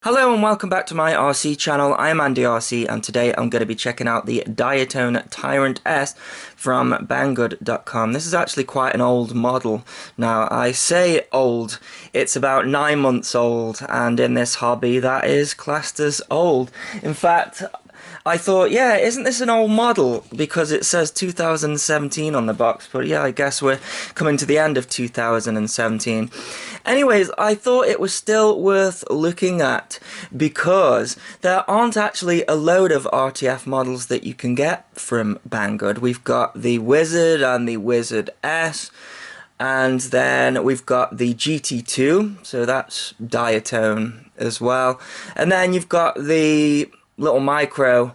Hello and welcome back to my RC channel. I am AndyRC and today I'm going to be checking out the Diatone Tyrant S from Banggood.com. This is actually quite an old model. Now I say old, it's about 9 months old, and in this hobby that is classed as old. In fact, I thought, yeah, isn't this an old model? Because it says 2017 on the box, but yeah, I guess we're coming to the end of 2017. Anyways, I thought it was still worth looking at because there aren't actually a load of RTF models that you can get from Banggood. We've got the Wizard and the Wizard S, and then we've got the GT2, so that's Diatone as well. And then you've got the little micro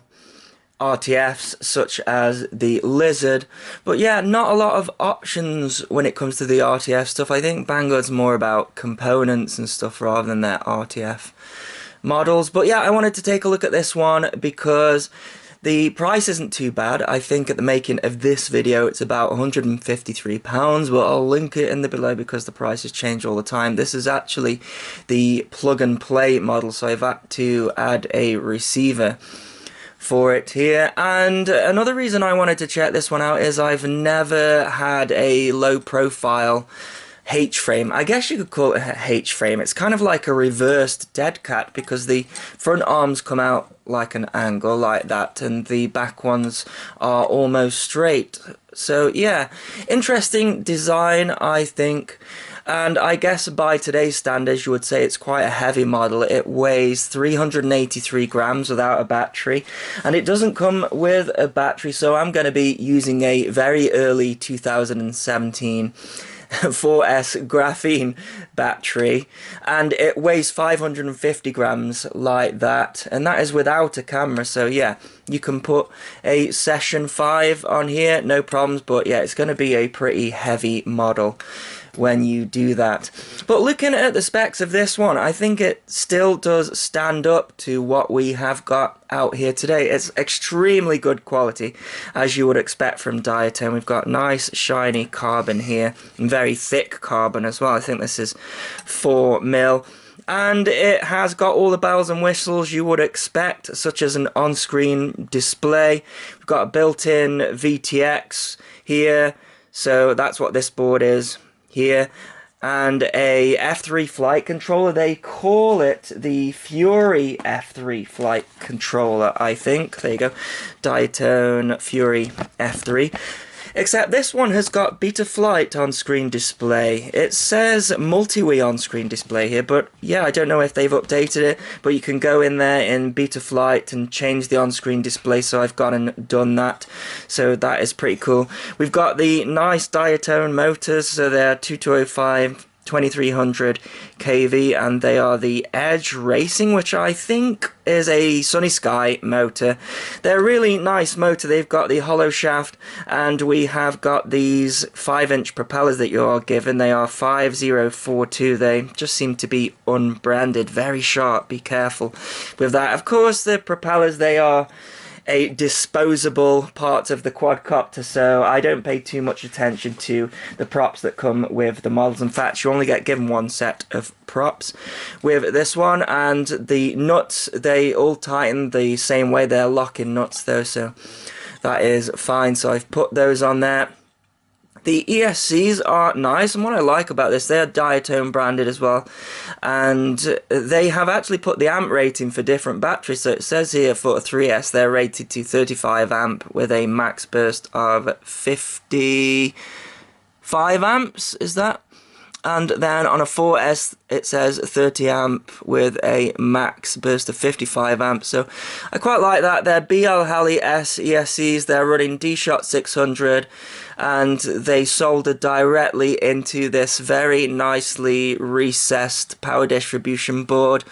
RTFs such as the Lizard, but yeah, not a lot of options when it comes to the RTF stuff. I think Banggood's more about components and stuff rather than their RTF models. But yeah, I wanted to take a look at this one because the price isn't too bad. I think at the making of this video it's about £153, but I'll link it in the below because the prices change all the time. This is actually the plug and play model, so I've had to add a receiver for it here. And another reason I wanted to check this one out is I've never had a low profile H-frame. I guess you could call it a H-frame. It's kind of like a reversed dead cat because the front arms come out like an angle like that and the back ones are almost straight. So yeah, interesting design, I think. And I guess by today's standards you would say it's quite a heavy model. It weighs 383 grams without a battery, and it doesn't come with a battery, so I'm going to be using a very early 2017 4S graphene battery, and it weighs 550 grams like that, and that is without a camera. So yeah, you can put a Session 5 on here, no problems, but yeah, it's going to be a pretty heavy model when you do that. But looking at the specs of this one, I think it still does stand up to what we have got out here today. It's extremely good quality, as you would expect from Diatone. We've got nice shiny carbon here, and very thick carbon as well. I think this is 4mm. And it has got all the bells and whistles you would expect, such as an on-screen display. We've got a built-in VTX here, so that's what this board is here, and a F3 flight controller. They call it the Fury F3 flight controller, I think. There you go, Diatone Fury F3. Except this one has got Betaflight on-screen display. It says Multi-Wii on-screen display here, but yeah, I don't know if they've updated it, but you can go in there in Betaflight and change the on-screen display, so I've gone and done that. So that is pretty cool. We've got the nice Diatone motors, so they're 2205, 2300 kV, and they are the Edge Racing, which I think is a Sunny Sky motor. They're a really nice motor. They've got the hollow shaft, and we have got these 5-inch propellers that you're given. They are 5042. They just seem to be unbranded. Very sharp. Be careful with that. Of course, the propellers, they are a disposable part of the quadcopter, so I don't pay too much attention to the props that come with the models. In fact, you only get given one set of props with this one, and the nuts, they all tighten the same way. They're locking nuts though, so that is fine. So I've put those on there. The ESCs are nice, and what I like about this, they're Diatone branded as well, and they have actually put the amp rating for different batteries. So it says here for a 3S they're rated to 35 amp with a max burst of 55 amps, is that? And then on a 4S it says 30 amp with a max burst of 55 amps. So I quite like that. They're BL Halley S ESCs. They're running D-Shot 600, and they soldered directly into this very nicely recessed power distribution board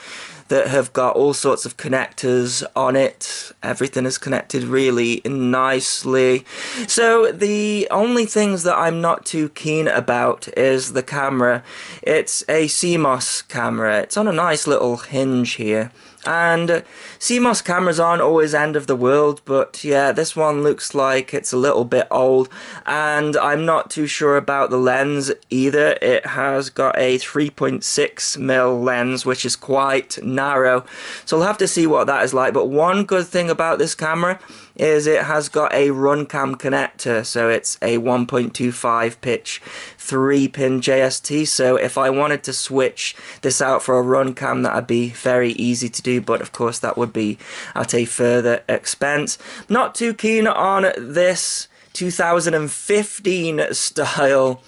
that have got all sorts of connectors on it. Everything is connected really nicely. So the only things that I'm not too keen about is the camera. It's a CMOS camera. It's on a nice little hinge here. And CMOS cameras aren't always end of the world, but yeah, this one looks like it's a little bit old, and I'm not too sure about the lens either. It has got a 3.6mm lens, which is quite narrow. So we'll have to see what that is like. But one good thing about this camera is it has got a Runcam connector, so it's a 1.25 pitch 3-pin JST. So if I wanted to switch this out for a Runcam, that'd be very easy to do, but of course that would be at a further expense. Not too keen on this 2015 style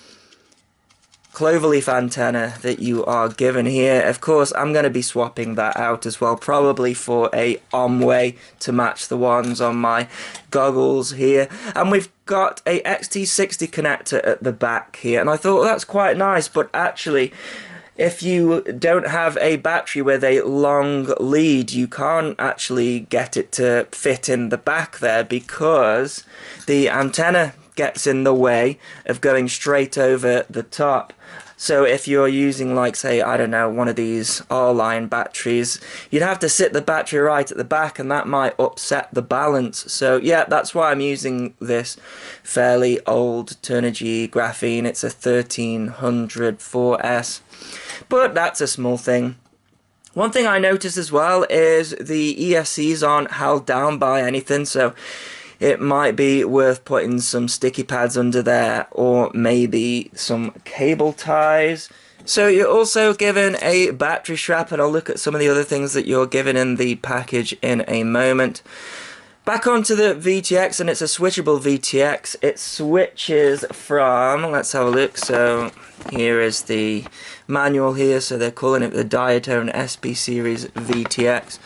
Cloverleaf antenna that you are given here. Of course, I'm going to be swapping that out as well, probably for a Omway to match the ones on my goggles here. And we've got a X215 connector at the back here, and I thought, well, that's quite nice, but actually, if you don't have a battery with a long lead, you can't actually get it to fit in the back there, because the antenna gets in the way of going straight over the top. So if you're using, like, say, I don't know, one of these R-line batteries, you'd have to sit the battery right at the back, and that might upset the balance. So yeah, that's why I'm using this fairly old Turnigy graphene. It's a 1300 4S, but that's a small thing. One thing I noticed as well is the ESCs aren't held down by anything, so it might be worth putting some sticky pads under there, or maybe some cable ties. So you're also given a battery strap, and I'll look at some of the other things that you're given in the package in a moment. Back onto the VTX, and it's a switchable VTX. It switches from, let's have a look, so here is the manual here, so they're calling it the Diatone SB series VTX.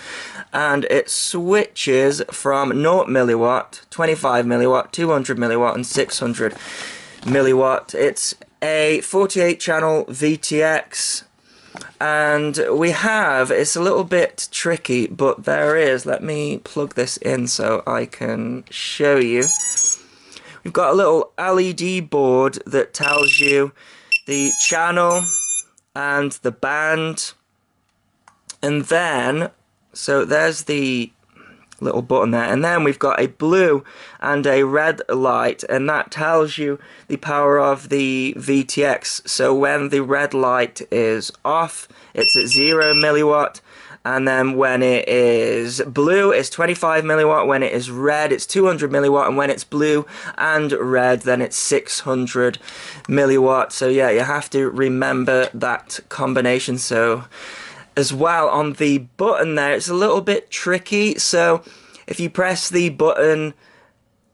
And it switches from 0 milliwatt, 25 milliwatt, 200 milliwatt, and 600 milliwatt. It's a 48 channel VTX, and we have, it's a little bit tricky, but there is, let me plug this in so I can show you. We've got a little LED board that tells you the channel and the band, and then so there's the little button there, and then we've got a blue and a red light, and that tells you the power of the VTX. So when the red light is off, it's at 0 milliwatt, and then when it is blue, it's 25 milliwatt. When it is red, it's 200 milliwatt, and when it's blue and red, then it's 600 milliwatt. So yeah, you have to remember that combination. So as well, on the button there, it's a little bit tricky. So if you press the button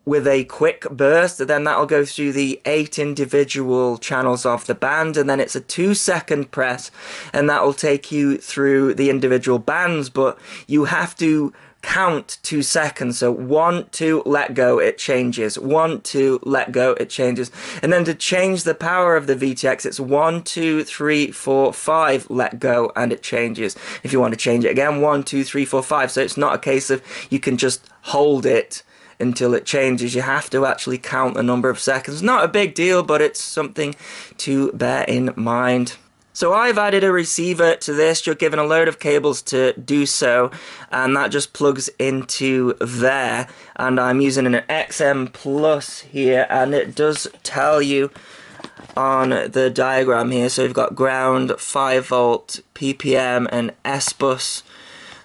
with a quick burst, then that'll go through the 8 individual channels of the band, and then it's a 2-second press, and that'll take you through the individual bands, but you have to count 2 seconds. So 1, 2, let go, it changes. 1, 2, let go, it changes. And then to change the power of the VTX, it's 1, 2, 3, 4, 5, let go, and it changes. If you want to change it again, 1, 2, 3, 4, 5. So it's not a case of you can just hold it until it changes. You have to actually count the number of seconds. Not a big deal, but it's something to bear in mind. So I've added a receiver to this. You're given a load of cables to do so, and that just plugs into there. And I'm using an XM Plus here, and it does tell you on the diagram here. So you've got ground, 5 volt, PPM, and S bus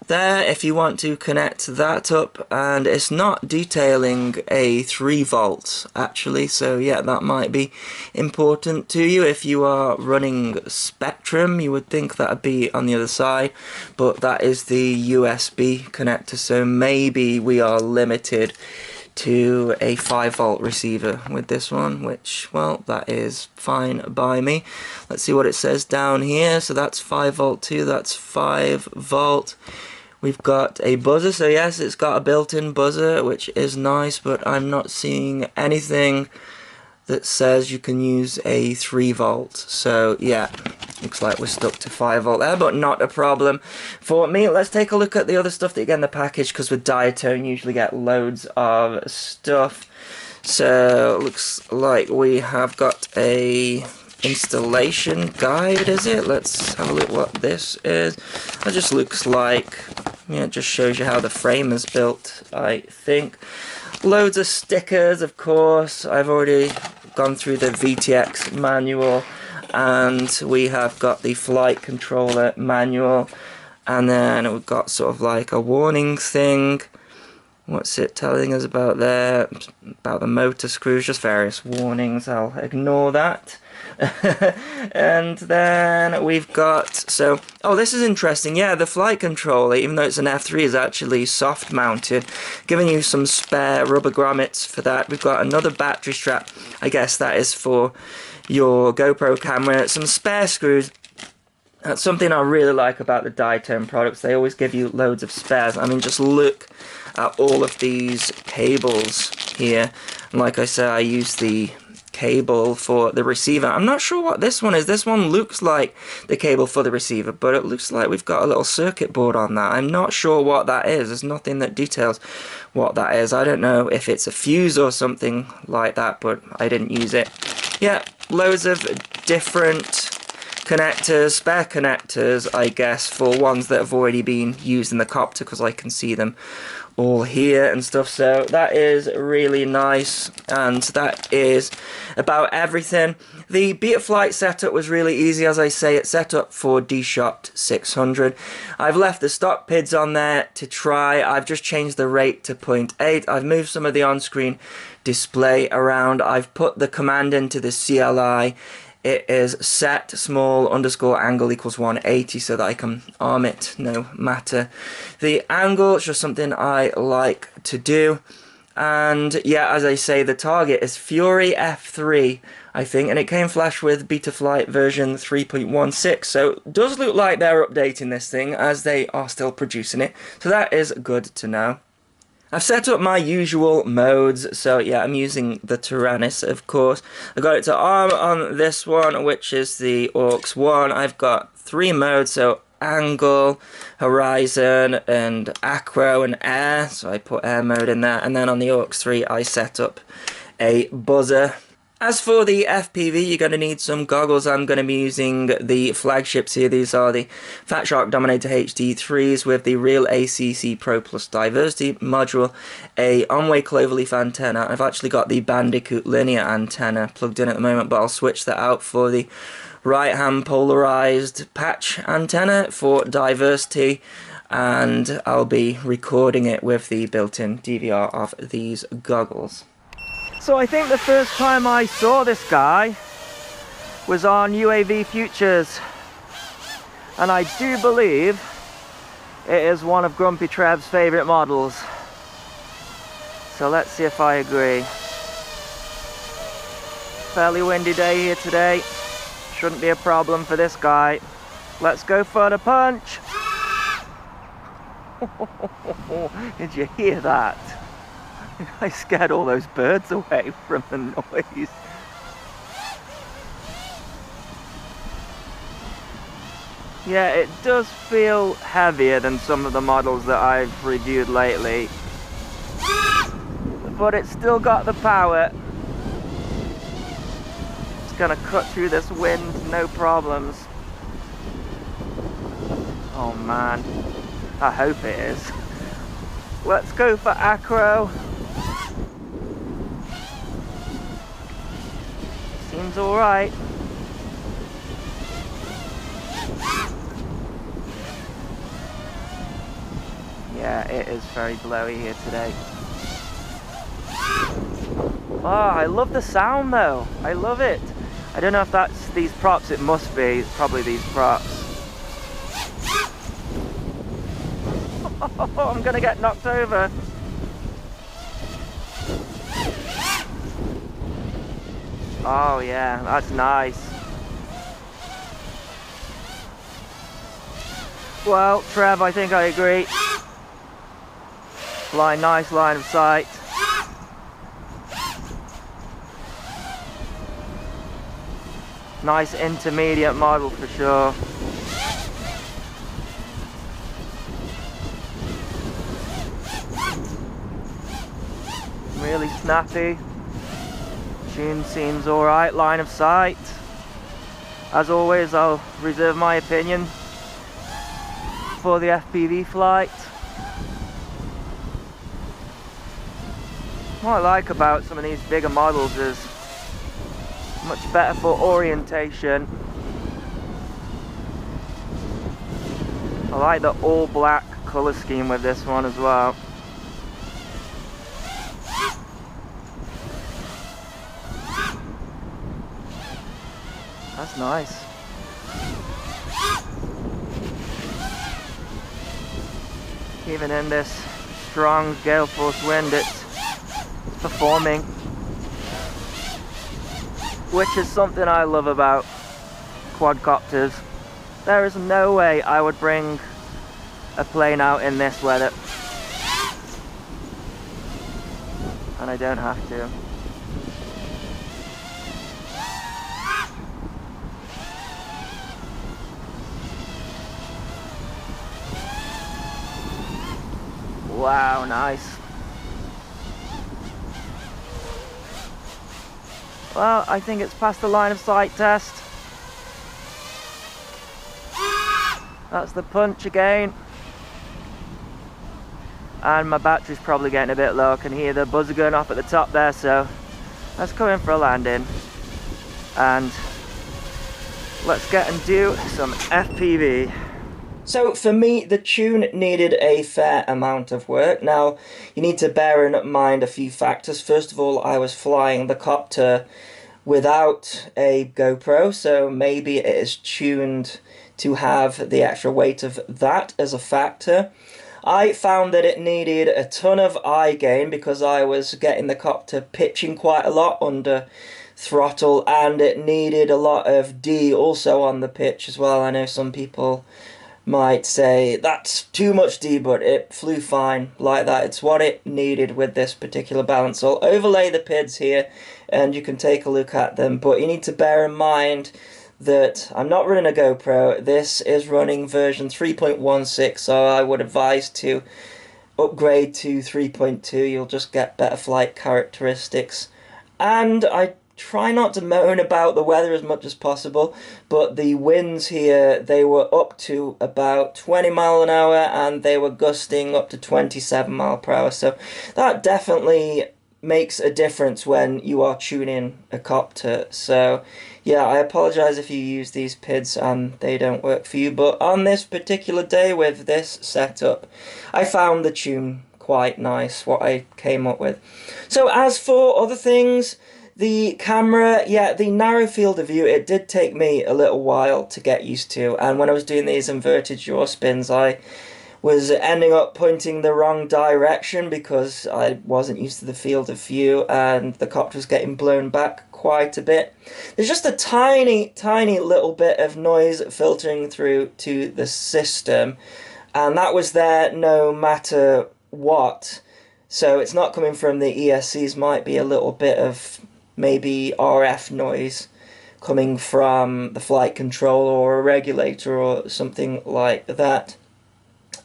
there if you want to connect that up, and it's not detailing a 3 volt actually, so yeah, that might be important to you. If you are running Spectrum, you would think that would be on the other side, but that is the USB connector, so maybe we are limited to a 5 volt receiver with this one, which, well, that is fine by me. Let's see what it says down here. So that's 5 volt too, that's 5 volt. We've got a buzzer, so yes, it's got a built-in buzzer, which is nice, but I'm not seeing anything that says you can use a 3 volt. So yeah, looks like we're stuck to 5 volt there, but not a problem for me. Let's take a look at the other stuff that you get in the package, because with Diatone you usually get loads of stuff. So looks like we have got a installation guide, is it? Let's have a look what this is. That just looks like, yeah, it just shows you how the frame is built, I think. Loads of stickers, of course. I've already gone through the VTX manual, and we have got the flight controller manual, And then we've got sort of like a warning thing. What's it telling us about there? About the motor screws, just various warnings. I'll ignore that. And then we've got, oh, this is interesting. Yeah, the flight controller, even though it's an F3, is actually soft mounted, giving you some spare rubber grommets for that. We've got another battery strap. I guess that is for your GoPro camera. Some spare screws. That's something I really like about the Diatone products. They always give you loads of spares. I mean, just look at all of these cables here. And like I said, I use the cable for the receiver. I'm not sure what this one is. This one looks like the cable for the receiver, but it looks like we've got a little circuit board on that. I'm not sure what that is. There's nothing that details what that is. I don't know if it's a fuse or something like that, but I didn't use it. Yeah, loads of different connectors, spare connectors, I guess, for ones that have already been used in the copter, because I can see them all here and stuff. So that is really nice, and that is about everything. The Betaflight setup was really easy. As I say, it's set up for D-Shot 600. I've left the stock PIDs on there to try. I've just changed the rate to 0.8. I've moved some of the on-screen display around. I've put the command into the CLI. It is set small _ angle equals 180 so that I can arm it no matter the angle. It's just something I like to do. And yeah, as I say, the target is Fury F3, I think, and it came flash with Betaflight version 3.16, so it does look like they're updating this thing as they are still producing it, so that is good to know. I've set up my usual modes, so yeah, I'm using the Taranis, of course. I got it to arm on this one, which is the AUX 1. I've got 3 modes, so angle, horizon, and acro and air, so I put air mode in there. And then on the AUX 3, I set up a buzzer. As for the FPV, you're going to need some goggles. I'm going to be using the flagships here. These are the Fatsharks Dominator HD3s with the Real ACC Pro Plus Diversity module, a on-way Cloverleaf antenna. I've actually got the Bandicoot linear antenna plugged in at the moment, but I'll switch that out for the right-hand polarized patch antenna for diversity, and I'll be recording it with the built-in DVR of these goggles. So I think the first time I saw this guy was on UAV Futures, and I do believe it is one of Grumpy Trev's favourite models. So let's see if I agree. Fairly windy day here today. Shouldn't be a problem for this guy. Let's go for the punch. Did you hear that? I scared all those birds away from the noise. Yeah, it does feel heavier than some of the models that I've reviewed lately, but it's still got the power. It's gonna cut through this wind, no problems. Oh man, I hope it is. Let's go for acro. Seems alright. Yeah, it is very blowy here today. Oh, I love the sound though. I love it. I don't know if that's these props. It must be. It's probably these props. Oh, I'm gonna get knocked over. Oh yeah, that's nice. Well, Trev, I think I agree. Nice line of sight. Nice intermediate model for sure. Really snappy. Tune seems alright, line of sight. As always, I'll reserve my opinion for the FPV flight. What I like about some of these bigger models is much better for orientation. A like the all black colour scheme with this one as well. That's nice. Even in this strong gale force wind, it's performing, which is something I love about quadcopters. There is no way I would bring a plane out in this weather, and I don't have to. Wow, nice. Well, I think it's past the line of sight test. That's the punch again. And my battery's probably getting a bit low. I can hear the buzzer going off at the top there, so let's go in for a landing. And let's get and do some FPV. So for me, the tune needed a fair amount of work. Now, you need to bear in mind a few factors. First of all, I was flying the copter without a GoPro, so maybe it is tuned to have the extra weight of that as a factor. I found that it needed a ton of eye gain because I was getting the copter pitching quite a lot under throttle, and it needed a lot of D also on the pitch as well. I know some people might say that's too much D, but it flew fine like that. It's what it needed with this particular balance. So I'll overlay the PIDs here and you can take a look at them, but you need to bear in mind that I'm not running a GoPro. This is running version 3.16, so I would advise to upgrade to 3.2. You'll just get better flight characteristics. And I try not to moan about the weather as much as possible, but the winds here, they were up to about 20 mile an hour and they were gusting up to 27 mile per hour, so that definitely makes a difference when you are tuning a copter. So yeah, I apologize if you use these PIDs and they don't work for you, but on this particular day with this setup, I found the tune quite nice, what I came up with. So as for other things, the camera, yeah, the narrow field of view, it did take me a little while to get used to, and when I was doing these inverted yaw spins, I was ending up pointing the wrong direction because I wasn't used to the field of view and the copter was getting blown back quite a bit. There's just a tiny little bit of noise filtering through to the system, and that was there no matter what. So it's not coming from the ESCs, might be a little bit of maybe RF noise coming from the flight controller or a regulator or something like that.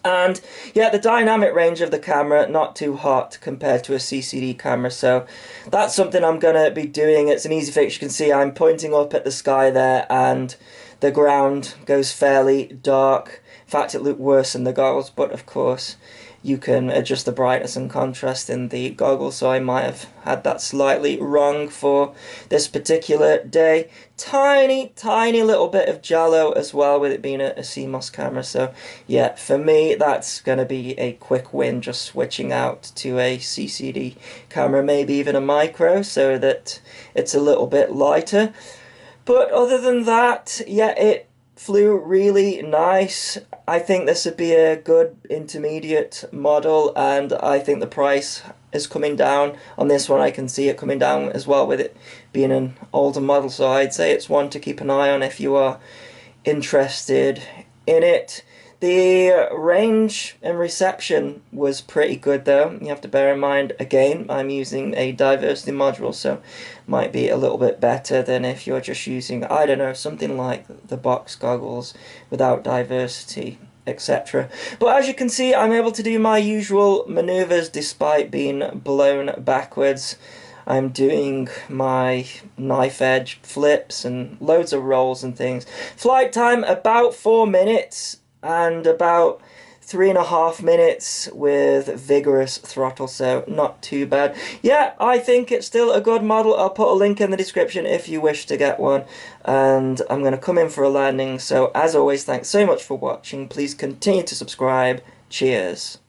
And yeah, the dynamic range of the camera, not too hot compared to a CCD camera, so that's something I'm going to be doing. It's an easy fix. You can see I'm pointing up at the sky there and the ground goes fairly dark. In fact, it looked worse in the goggles, but of course you can adjust the brightness and contrast in the goggles, so I might have had that slightly wrong for this particular day. Tiny little bit of Jallo as well, with it being a CMOS camera, so yeah, for me that's going to be a quick win, just switching out to a CCD camera, maybe even a micro, so that it's a little bit lighter. But other than that, yeah, it flew really nice. I think this would be a good intermediate model, and I think the price is coming down on this one. I can see it coming down as well with it being an older model, so I'd say it's one to keep an eye on if you are interested in it. The range and reception was pretty good though. You have to bear in mind, again, I'm using a diversity module, so might be a little bit better than if you're just using, I don't know, something like the box goggles without diversity, etc. But as you can see, I'm able to do my usual maneuvers despite being blown backwards. I'm doing my knife edge flips and loads of rolls and things. Flight time about 4 minutes and about 3.5 minutes with vigorous throttle, so not too bad. Yeah, I think it's still a good model. I'll put a link in the description if you wish to get one, and I'm going to come in for a landing. So as always, thanks so much for watching. Please continue to subscribe. Cheers.